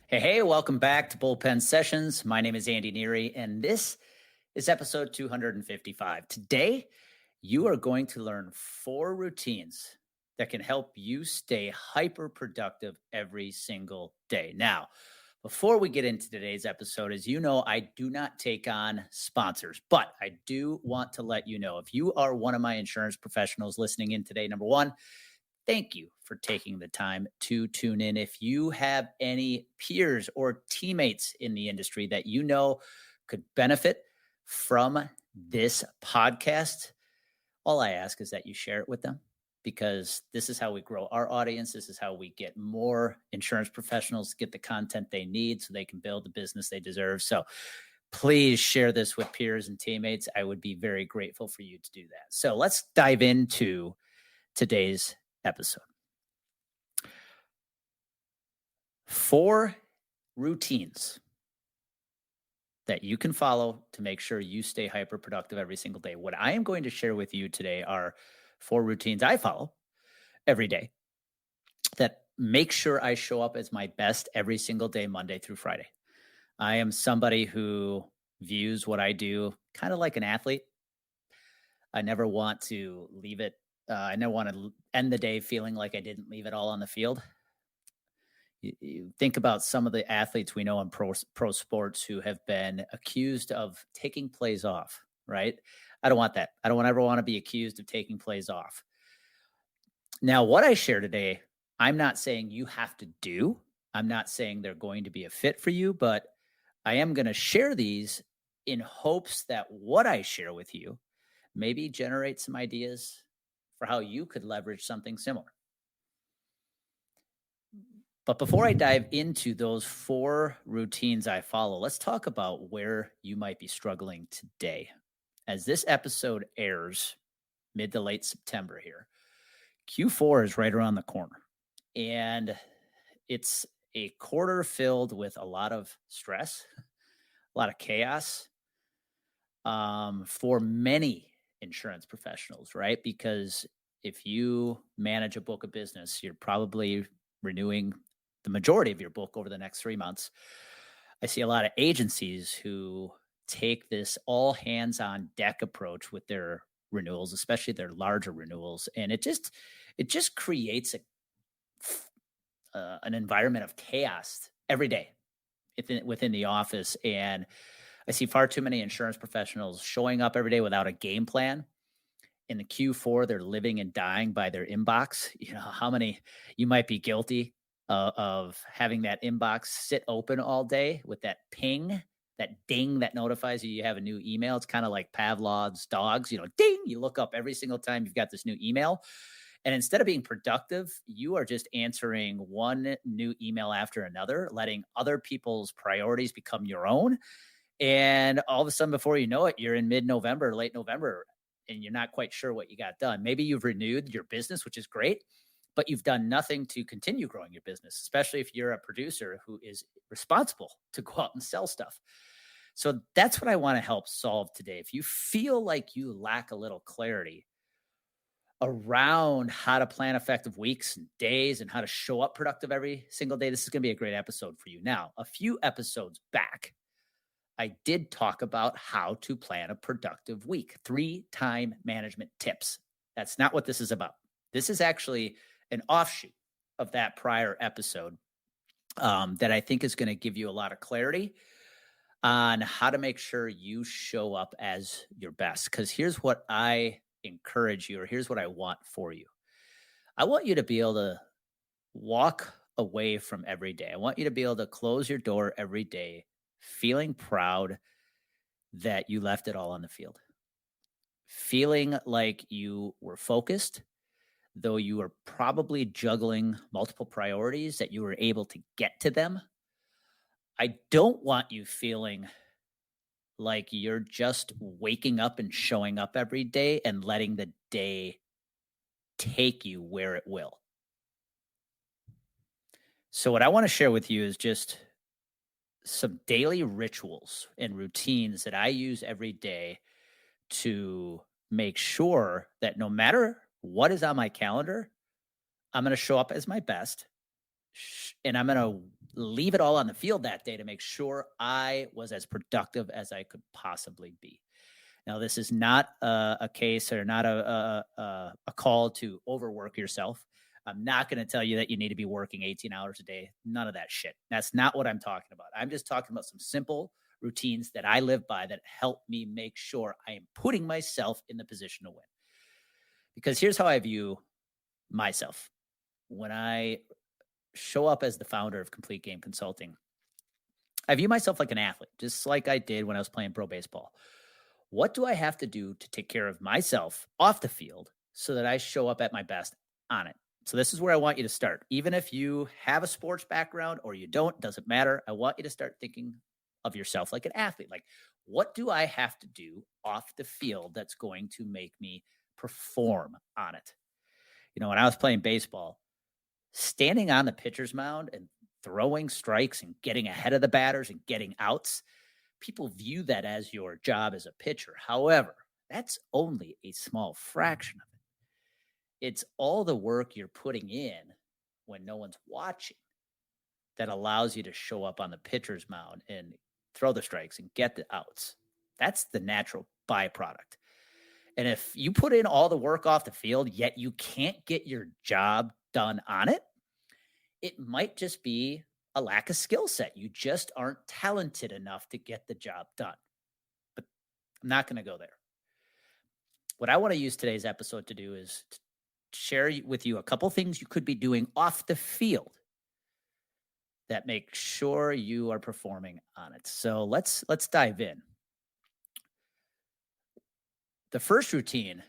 Hey, welcome back to Bullpen Sessions. My name is Andy Neary, and this is episode 255. Today, you are going to learn 4 routines that can help you stay hyper productive every single day. Now, before we get into today's episode, as you know, I do not take on sponsors, but I do want to let you know if you are one of my insurance professionals listening in today, number one, thank you for taking the time to tune in. If you have any peers or teammates in the industry that you know could benefit from this podcast, all I ask is that you share it with them because this is how we grow our audience. This is how we get more insurance professionals to get the content they need so they can build the business they deserve. So please share this with peers and teammates. I would be very grateful for you to do that. So let's dive into today's episode. 4 routines that you can follow to make sure you stay hyper productive every single day. What I am going to share with you today are 4 routines I follow every day that make sure I show up as my best every single day, Monday through Friday. I am somebody who views what I do kind of like an athlete. I never want to leave it. I never want to end the day feeling like I didn't leave it all on the field. You think about some of the athletes we know in pro sports who have been accused of taking plays off, right? I don't want that. I don't ever want to be accused of taking plays off. Now, what I share today, I'm not saying you have to do. I'm not saying they're going to be a fit for you, but I am going to share these in hopes that what I share with you maybe generate some ideas for how you could leverage something similar. But before I dive into those 4 routines I follow, let's talk about where you might be struggling today. As this episode airs mid to late September here, Q4 is right around the corner. And it's a quarter filled with a lot of stress, a lot of chaos for many insurance professionals, right? Because if you manage a book of business, you're probably renewing the majority of your book over the next 3 months. I see a lot of agencies who take this all hands on deck approach with their renewals, especially their larger renewals. And it just creates an environment of chaos every day within the office. And I see far too many insurance professionals showing up every day without a game plan. In the Q4, they're living and dying by their inbox. You know, how many you might be guilty of having that inbox sit open all day with that ping, that ding that notifies you have a new email. It's kind of like Pavlov's dogs, ding, you look up every single time you've got this new email. And instead of being productive, you are just answering one new email after another, letting other people's priorities become your own. And all of a sudden, before you know it, you're in mid-November, late November, and you're not quite sure what you got done. Maybe you've renewed your business, which is great, but you've done nothing to continue growing your business, especially if you're a producer who is responsible to go out and sell stuff. So that's what I want to help solve today. If you feel like you lack a little clarity around how to plan effective weeks and days and how to show up productive every single day, this is going to be a great episode for you. Now, a few episodes back, I did talk about how to plan a productive week, 3 time management tips. That's not what this is about. This is actually an offshoot of that prior episode that I think is going to give you a lot of clarity on how to make sure you show up as your best. Because here's what I encourage you, or here's what I want for you. I want you to be able to walk away from every day. I want you to be able to close your door every day feeling proud that you left it all on the field, feeling like you were focused, though you were probably juggling multiple priorities, that you were able to get to them. I don't want you feeling like you're just waking up and showing up every day and letting the day take you where it will. So what I want to share with you is just some daily rituals and routines that I use every day to make sure that no matter what is on my calendar, I'm going to show up as my best, and I'm going to leave it all on the field that day to make sure I was as productive as I could possibly be. Now, this is not a case or not a call to overwork yourself. I'm not going to tell you that you need to be working 18 hours a day. None of that shit. That's not what I'm talking about. I'm just talking about some simple routines that I live by that help me make sure I am putting myself in the position to win. Because here's how I view myself. When I show up as the founder of Complete Game Consulting, I view myself like an athlete, just like I did when I was playing pro baseball. What do I have to do to take care of myself off the field so that I show up at my best on it? So this is where I want you to start. Even if you have a sports background or you don't, doesn't matter. I want you to start thinking of yourself like an athlete. Like, what do I have to do off the field that's going to make me perform on it? You know, when I was playing baseball, standing on the pitcher's mound and throwing strikes and getting ahead of the batters and getting outs, people view that as your job as a pitcher. However, that's only a small fraction of it. It's all the work you're putting in when no one's watching that allows you to show up on the pitcher's mound and throw the strikes and get the outs. That's the natural byproduct. And if you put in all the work off the field, yet you can't get your job done on it, it might just be a lack of skill set. You just aren't talented enough to get the job done. But I'm not going to go there. What I want to use today's episode to do is to share with you a couple things you could be doing off the field that make sure you are performing on it. So let's dive in. The first routine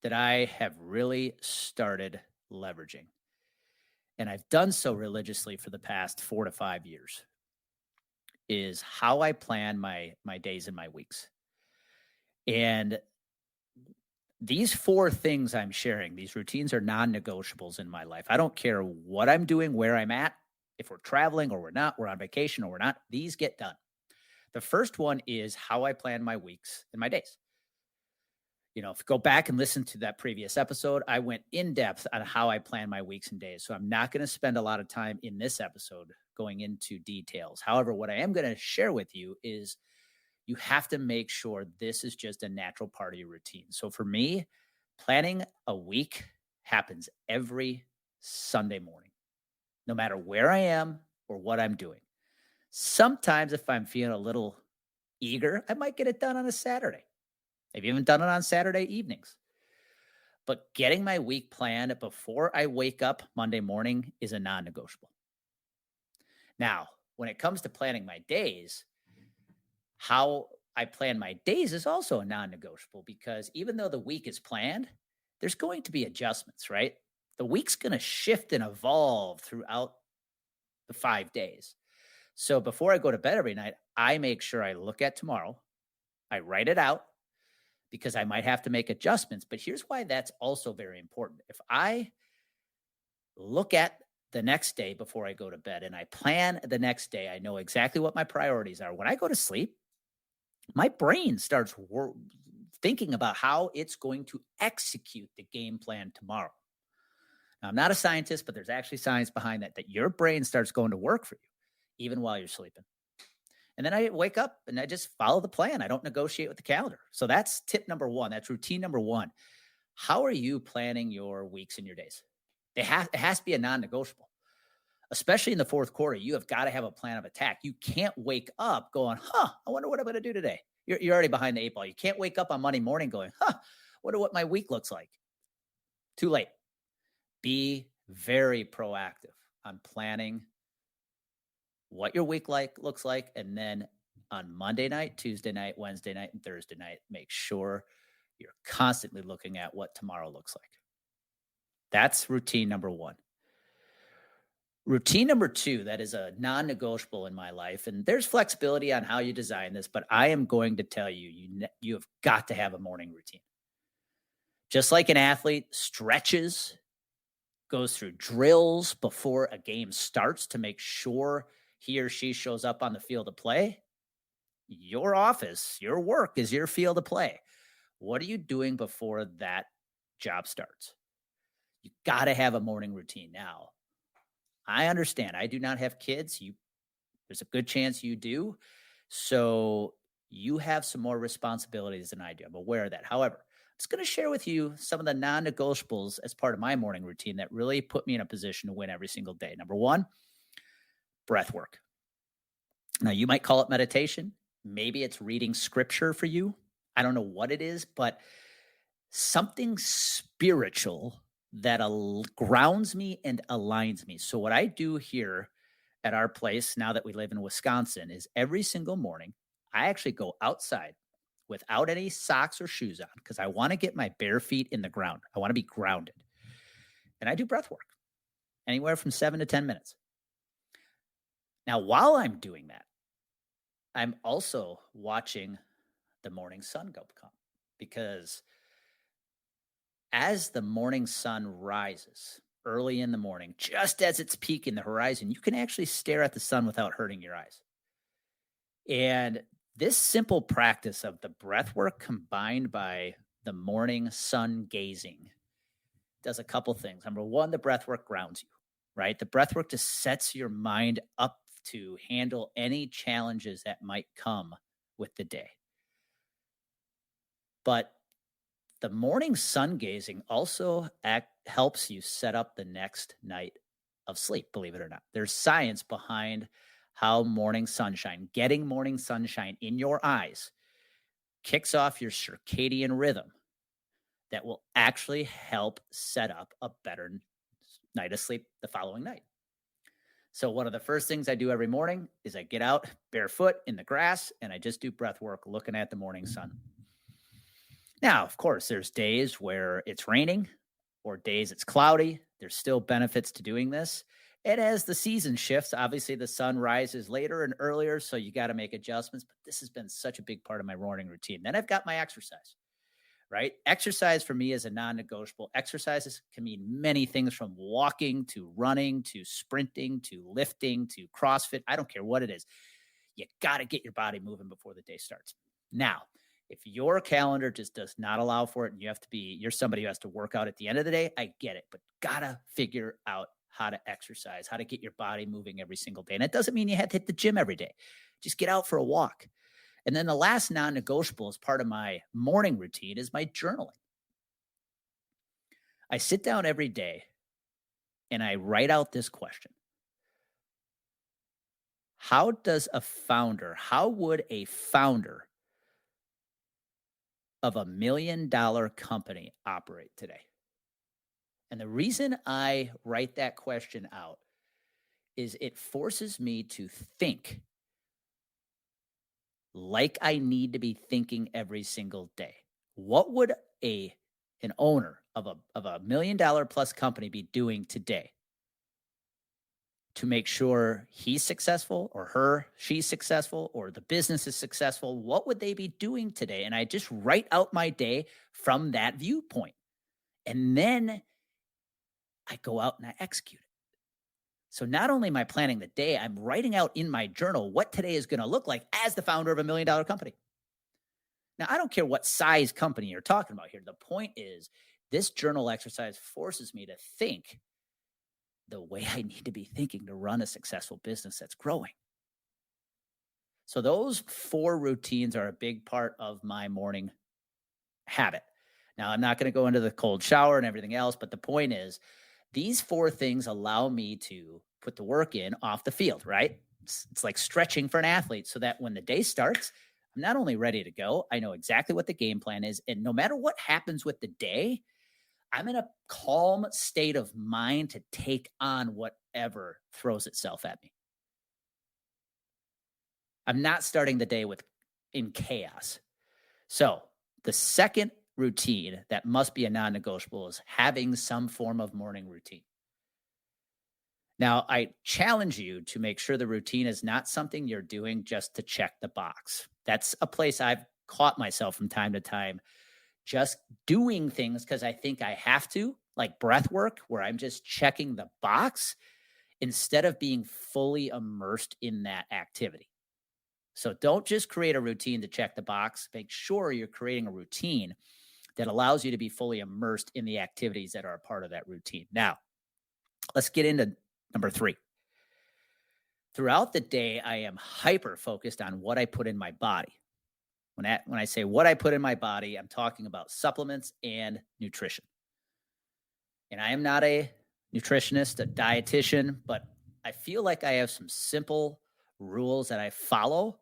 that I have really started leveraging, and I've done so religiously for the past 4 to 5 years, is how I plan my days and my weeks. And these 4 things I'm sharing, these routines are non-negotiables in my life. I don't care what I'm doing, where I'm at, if we're traveling or we're not, we're on vacation or we're not, these get done. The first one is how I plan my weeks and my days. You know, if you go back and listen to that previous episode, I went in depth on how I plan my weeks and days. So I'm not going to spend a lot of time in this episode going into details. However, what I am going to share with you is you have to make sure this is just a natural part of your routine. So for me, planning a week happens every Sunday morning, no matter where I am or what I'm doing. Sometimes if I'm feeling a little eager, I might get it done on a Saturday. I've even done it on Saturday evenings. But getting my week planned before I wake up Monday morning is a non-negotiable. Now, when it comes to planning my days, how I plan my days is also a non-negotiable, because even though the week is planned, there's going to be adjustments, right? The week's going to shift and evolve throughout the 5 days. So before I go to bed every night, I make sure I look at tomorrow, I write it out, because I might have to make adjustments. But here's why that's also very important. If I look at the next day before I go to bed and I plan the next day, I know exactly what my priorities are. When I go to sleep, my brain starts thinking about how it's going to execute the game plan tomorrow. Now, I'm not a scientist, but there's actually science behind that your brain starts going to work for you, even while you're sleeping. And then I wake up and I just follow the plan. I don't negotiate with the calendar. So that's tip number 1. That's routine number 1. How are you planning your weeks and your days? It has to be a non-negotiable, especially in the fourth quarter. You have got to have a plan of attack. You can't wake up going, I wonder what I'm going to do today. You're already behind the 8 ball. You can't wake up on Monday morning going, wonder what my week looks like. Too late. Be very proactive on planning what your week looks like, and then on Monday night, Tuesday night, Wednesday night, and Thursday night, make sure you're constantly looking at what tomorrow looks like. That's routine number 1. Routine number 2, that is a non-negotiable in my life, and there's flexibility on how you design this, but I am going to tell you, you have got to have a morning routine. Just like an athlete stretches, goes through drills before a game starts to make sure he or she shows up on the field to play, your office, your work is your field of play. What are you doing before that job starts? You got to have a morning routine. Now, I understand I do not have kids. You There's a good chance you do. So you have some more responsibilities than I do. I'm aware of that. However, I'm just going to share with you some of the non negotiables as part of my morning routine that really put me in a position to win every single day. Number one, breath work. Now, you might call it meditation. Maybe it's reading scripture for you. I don't know what it is, but something spiritual that grounds me and aligns me. So, what I do here at our place now that we live in Wisconsin is every single morning, I actually go outside without any socks or shoes on because I want to get my bare feet in the ground. I want to be grounded. And I do breath work anywhere from 7 to 10 minutes. Now, while I'm doing that, I'm also watching the morning sun come because as the morning sun rises early in the morning, just as it's peaking the horizon, you can actually stare at the sun without hurting your eyes. And this simple practice of the breath work combined by the morning sun gazing does a couple things. Number one, the breath work grounds you, right? The breath work just sets your mind up to handle any challenges that might come with the day. But the morning sun gazing also helps you set up the next night of sleep, believe it or not. There's science behind how getting morning sunshine in your eyes kicks off your circadian rhythm that will actually help set up a better night of sleep the following night. So one of the first things I do every morning is I get out barefoot in the grass and I just do breath work looking at the morning sun. Now, of course, there's days where it's raining or days it's cloudy. There's still benefits to doing this. And as the season shifts, obviously the sun rises later and earlier, so you got to make adjustments. But this has been such a big part of my morning routine. Then I've got my exercise, right? Exercise for me is a non-negotiable. Exercises can mean many things from walking to running to sprinting to lifting to CrossFit. I don't care what it is. You got to get your body moving before the day starts. Now, if your calendar just does not allow for it and you're somebody who has to work out at the end of the day, I get it, but gotta figure out how to exercise, how to get your body moving every single day. And it doesn't mean you have to hit the gym every day. Just get out for a walk. And then the last non-negotiable as part of my morning routine is my journaling. I sit down every day and I write out this question. How would a founder of $1 million company operate today? And the reason I write that question out is it forces me to think like I need to be thinking every single day. What would an owner of a $1 million plus company be doing today to make sure he's successful or she's successful or the business is successful? What would they be doing today? And I just write out my day from that viewpoint. And then I go out and I execute it. So not only am I planning the day, I'm writing out in my journal what today is going to look like as the founder of $1 million company. Now, I don't care what size company you're talking about here. The point is this journal exercise forces me to think the way I need to be thinking to run a successful business that's growing. So those 4 routines are a big part of my morning habit. Now, I'm not going to go into the cold shower and everything else, but the point is these 4 things allow me to put the work in off the field, right? It's like stretching for an athlete so that when the day starts, I'm not only ready to go, I know exactly what the game plan is. And no matter what happens with the day, I'm in a calm state of mind to take on whatever throws itself at me. I'm not starting the day in chaos. So the second routine that must be a non-negotiable is having some form of morning routine. Now, I challenge you to make sure the routine is not something you're doing just to check the box. That's a place I've caught myself from time to time, just doing things because I think I have to, like breath work, where I'm just checking the box instead of being fully immersed in that activity. So don't just create a routine to check the box. Make sure you're creating a routine that allows you to be fully immersed in the activities that are a part of that routine. Now, let's get into number 3. Throughout the day, I am hyper focused on what I put in my body. When I say what I put in my body, I'm talking about supplements and nutrition. And I am not a nutritionist, a dietitian, but I feel like I have some simple rules that I follow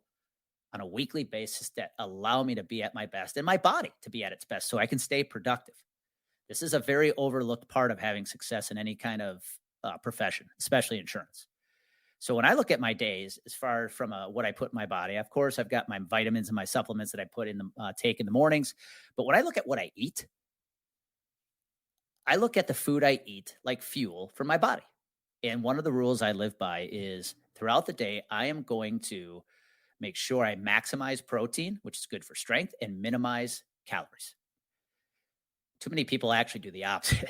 on a weekly basis that allow me to be at my best and my body to be at its best so I can stay productive. This is a very overlooked part of having success in any kind of profession, especially insurance. So when I look at my days, as far from what I put in my body, of course, I've got my vitamins and my supplements that I put in the take in the mornings. But when I look at what I eat, I look at the food I eat like fuel for my body. And one of the rules I live by is throughout the day, I am going to make sure I maximize protein, which is good for strength, and minimize calories. Too many people actually do the opposite.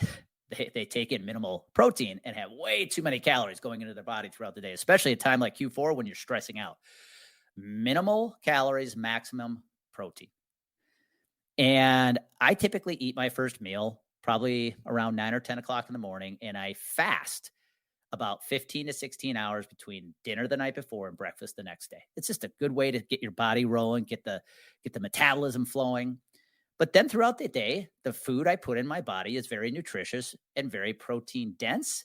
They take in minimal protein and have way too many calories going into their body throughout the day, especially at a time like Q4 when you're stressing out. Minimal calories, maximum protein. And I typically eat my first meal probably around 9 or 10 o'clock in the morning, and I fast about 15 to 16 hours between dinner the night before and breakfast the next day. It's just a good way to get your body rolling, get the metabolism flowing. But then throughout the day, the food I put in my body is very nutritious and very protein dense,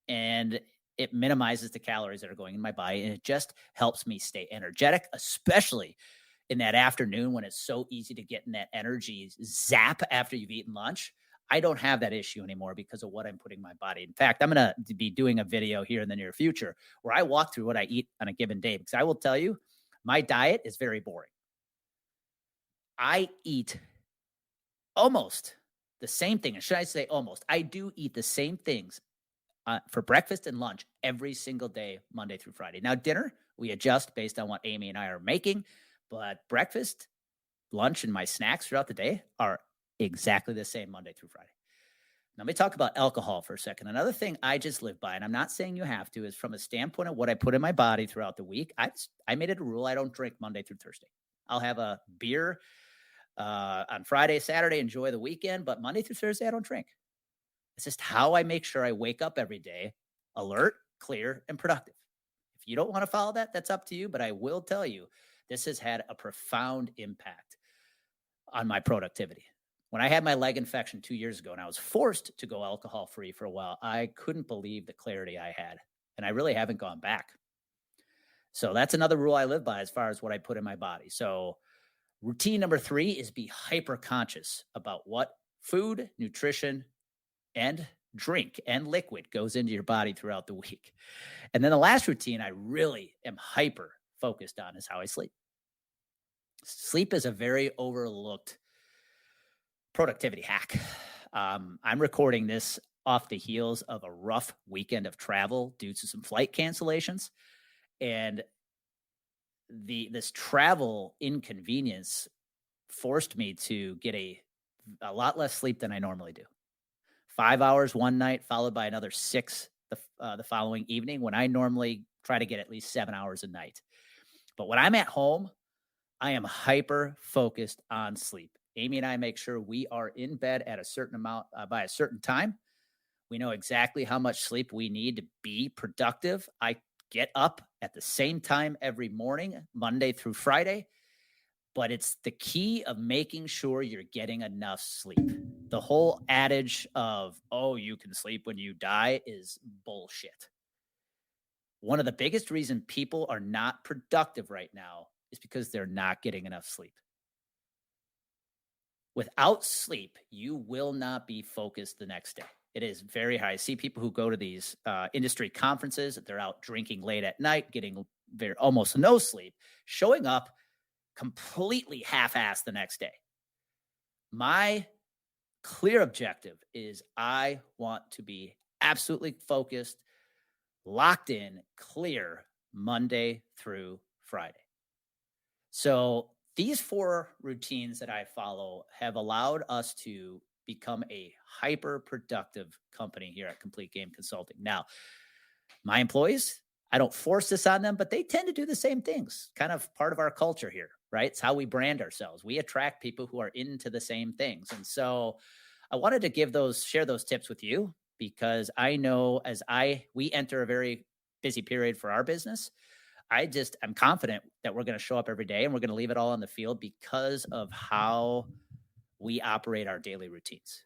and it minimizes the calories that are going in my body, and it just helps me stay energetic, especially in that afternoon when it's so easy to get in that energy zap after you've eaten lunch. I don't have that issue anymore because of what I'm putting in my body. In fact, I'm going to be doing a video here in the near future where I walk through what I eat on a given day, because I will tell you, my diet is very boring. I eat almost the same thing. And should I say almost? I do eat the same things for breakfast and lunch every single day, Monday through Friday. Now, dinner, we adjust based on what Amy and I are making, but breakfast, lunch, and my snacks throughout the day are exactly the same Monday through Friday. Now, let me talk about alcohol for a second. Another thing I just live by, and I'm not saying you have to, is from a standpoint of what I put in my body throughout the week. I made it a rule I don't drink Monday through Thursday. I'll have a beer on Friday, Saturday, enjoy the weekend, but Monday through Thursday, I don't drink. It's just how I make sure I wake up every day alert, clear, and productive. If you don't want to follow that, that's up to you, but I will tell you, this has had a profound impact on my productivity. When I had my leg infection 2 years ago and I was forced to go alcohol free for a while, I couldn't believe the clarity I had, and I really haven't gone back. So that's another rule I live by as far as what I put in my body. So routine number 3 is be hyper conscious about what food, nutrition, and drink and liquid goes into your body throughout the week. And then the last routine I really am hyper focused on is how I sleep. Sleep is a very overlooked productivity hack. I'm recording this off the heels of a rough weekend of travel due to some flight cancellations. And this travel inconvenience forced me to get a lot less sleep than I normally do. 5 hours one night, followed by another 6 the following evening, when I normally try to get at least 7 hours a night. But when I'm at home, I am hyper focused on sleep. Amy and I make sure we are in bed at a certain amount by a certain time. We know exactly how much sleep we need to be productive. I get up at the same time every morning, Monday through Friday, but it's the key of making sure you're getting enough sleep. The whole adage of, oh, you can sleep when you die is bullshit. One of the biggest reasons people are not productive right now is because they're not getting enough sleep. Without sleep, you will not be focused the next day. It is very high. I see people who go to these industry conferences, they're out drinking late at night, getting almost no sleep, showing up completely half-assed the next day. My clear objective is I want to be absolutely focused, locked in, clear Monday through Friday. So these 4 routines that I follow have allowed us to become a hyper productive company here at Complete Game Consulting. Now, my employees, I don't force this on them, but they tend to do the same things, kind of part of our culture here, right? It's how we brand ourselves. We attract people who are into the same things. And so I wanted to share those tips with you, because I know as we enter a very busy period for our business. I'm confident that we're going to show up every day and we're going to leave it all on the field because of how we operate our daily routines.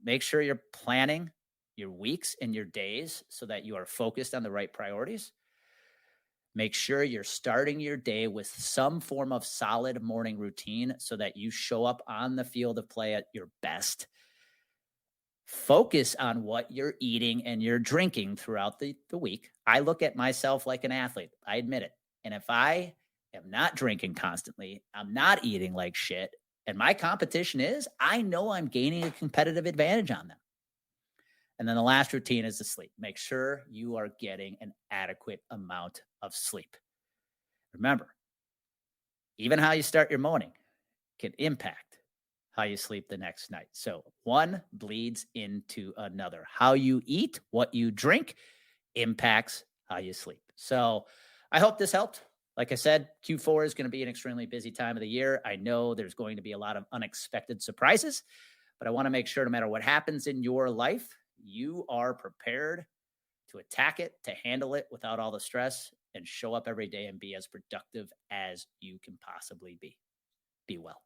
Make sure you're planning your weeks and your days so that you are focused on the right priorities. Make sure you're starting your day with some form of solid morning routine so that you show up on the field of play at your best. Focus on what you're eating and you're drinking throughout the week. I look at myself like an athlete. I admit it. And if I am not drinking constantly, I'm not eating like shit, and my competition is, I know I'm gaining a competitive advantage on them. And then the last routine is the sleep. Make sure you are getting an adequate amount of sleep. Remember, even how you start your morning can impact how you sleep the next night. So one bleeds into another. How you eat, what you drink impacts how you sleep. So I hope this helped. Like I said, Q4 is going to be an extremely busy time of the year. I know there's going to be a lot of unexpected surprises, but I want to make sure no matter what happens in your life, you are prepared to attack it, to handle it without all the stress, and show up every day and be as productive as you can possibly be. Be well.